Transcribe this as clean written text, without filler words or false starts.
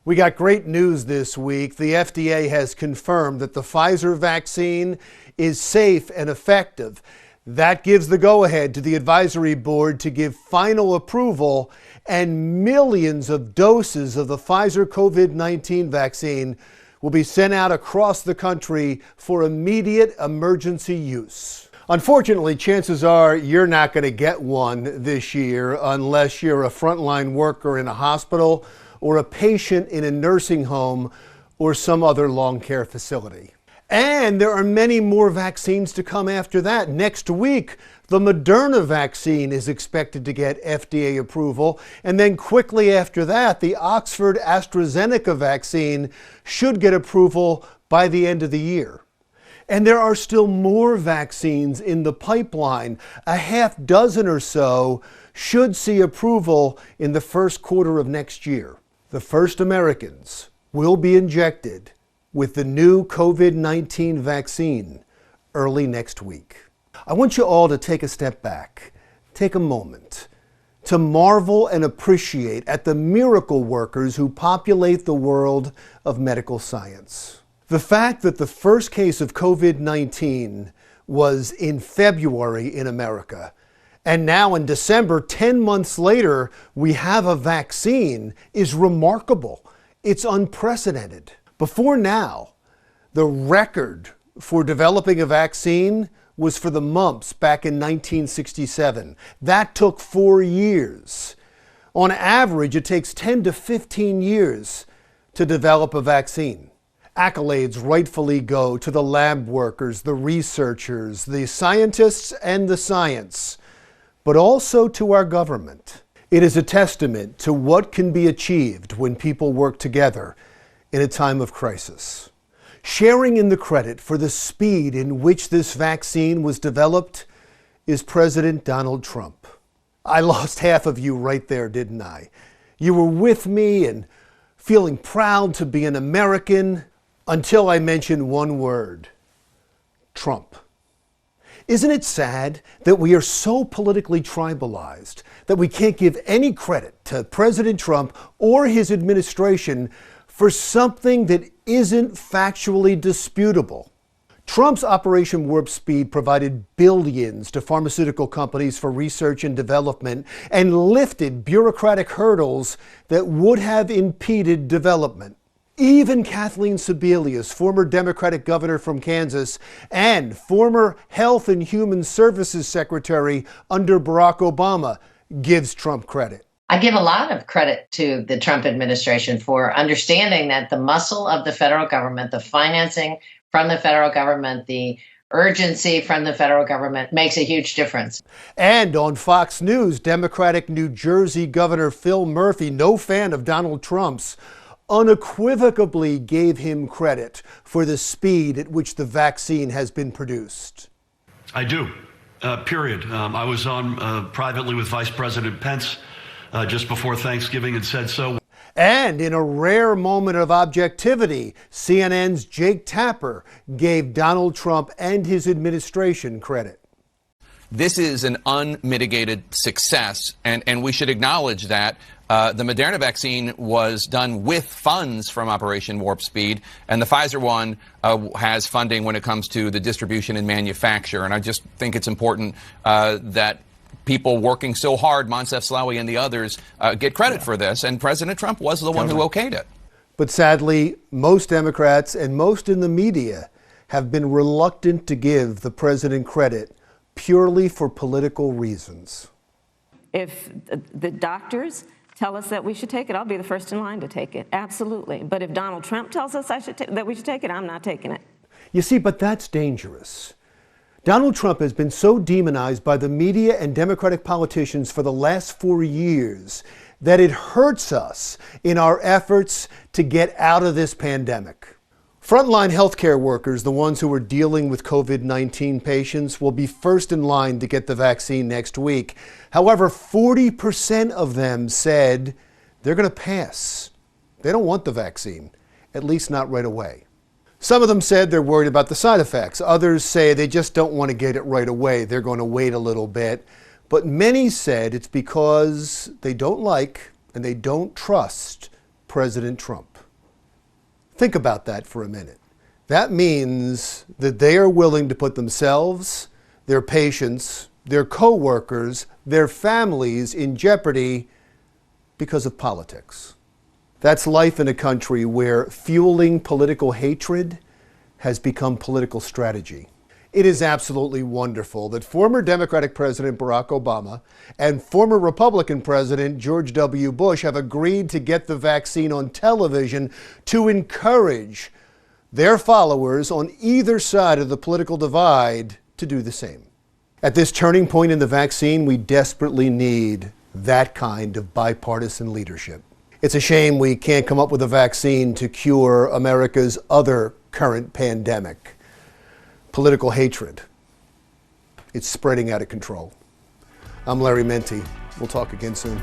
We got great news this week. The FDA has confirmed that the Pfizer vaccine is safe and effective. That gives the go-ahead to the advisory board to give final approval, and millions of doses of the Pfizer COVID-19 vaccine will be sent out across the country for immediate emergency use. Unfortunately, chances are you're not going to get one this year unless you're a frontline worker in a hospital or a patient in a nursing home or some other long care facility. And there are many more vaccines to come after that. Next week, the Moderna vaccine is expected to get FDA approval. And then quickly after that, the Oxford AstraZeneca vaccine should get approval by the end of the year. And there are still more vaccines in the pipeline. A half dozen or so should see approval in the first quarter of next year. The first Americans will be injected with the new COVID-19 vaccine early next week. I want you all to take a step back, take a moment to marvel and appreciate at the miracle workers who populate the world of medical science. The fact that the first case of COVID-19 was in February in America, and now in December, 10 months later, we have a vaccine is remarkable. It's unprecedented. Before now, the record for developing a vaccine was for the mumps back in 1967. That took 4 years. On average, it takes 10 to 15 years to develop a vaccine. Accolades rightfully go to the lab workers, the researchers, the scientists, and the science, but also to our government. It is a testament to what can be achieved when people work together in a time of crisis. Sharing in the credit for the speed in which this vaccine was developed is President Donald Trump. I lost half of you right there, didn't I? You were with me and feeling proud to be an American until I mentioned one word: Trump. Isn't it sad that we are so politically tribalized that we can't give any credit to President Trump or his administration for something that isn't factually disputable? Trump's Operation Warp Speed provided billions to pharmaceutical companies for research and development and lifted bureaucratic hurdles that would have impeded development. Even Kathleen Sebelius, former Democratic governor from Kansas and former Health and Human Services Secretary under Barack Obama, gives Trump credit. I give a lot of credit to the Trump administration for understanding that the muscle of the federal government, the financing from the federal government, the urgency from the federal government makes a huge difference. And on Fox News, Democratic New Jersey Governor Phil Murphy, no fan of Donald Trump's, unequivocally gave him credit for the speed at which the vaccine has been produced. I do, period. I was on privately with Vice President Pence just before Thanksgiving and said so. And in a rare moment of objectivity, CNN's Jake Tapper gave Donald Trump and his administration credit. This is an unmitigated success, and we should acknowledge that. The Moderna vaccine was done with funds from Operation Warp Speed, and the Pfizer one has funding when it comes to the distribution and manufacture. And I just think it's important that people working so hard, Moncef Slaoui and the others, get credit for this, and President Trump was the one who okayed it. But sadly, most Democrats and most in the media have been reluctant to give the president credit purely for political reasons. If the doctors tell us that we should take it, I'll be the first in line to take it. Absolutely. But if Donald Trump tells us that we should take it, I'm not taking it. You see, but that's dangerous. Donald Trump has been so demonized by the media and Democratic politicians for the last 4 years that it hurts us in our efforts to get out of this pandemic. Frontline healthcare workers, the ones who are dealing with COVID-19 patients, will be first in line to get the vaccine next week. However, 40% of them said they're going to pass. They don't want the vaccine, at least not right away. Some of them said they're worried about the side effects. Others say they just don't want to get it right away. They're going to wait a little bit. But many said it's because they don't like and they don't trust President Trump. Think about that for a minute. That means that they are willing to put themselves, their patients, their co-workers, their families in jeopardy because of politics. That's life in a country where fueling political hatred has become political strategy. It is absolutely wonderful that former Democratic President Barack Obama and former Republican President George W. Bush have agreed to get the vaccine on television to encourage their followers on either side of the political divide to do the same. At this turning point in the vaccine, we desperately need that kind of bipartisan leadership. It's a shame we can't come up with a vaccine to cure America's other current pandemic. Political hatred. It's spreading out of control. I'm Larry Mendte. We'll talk again soon.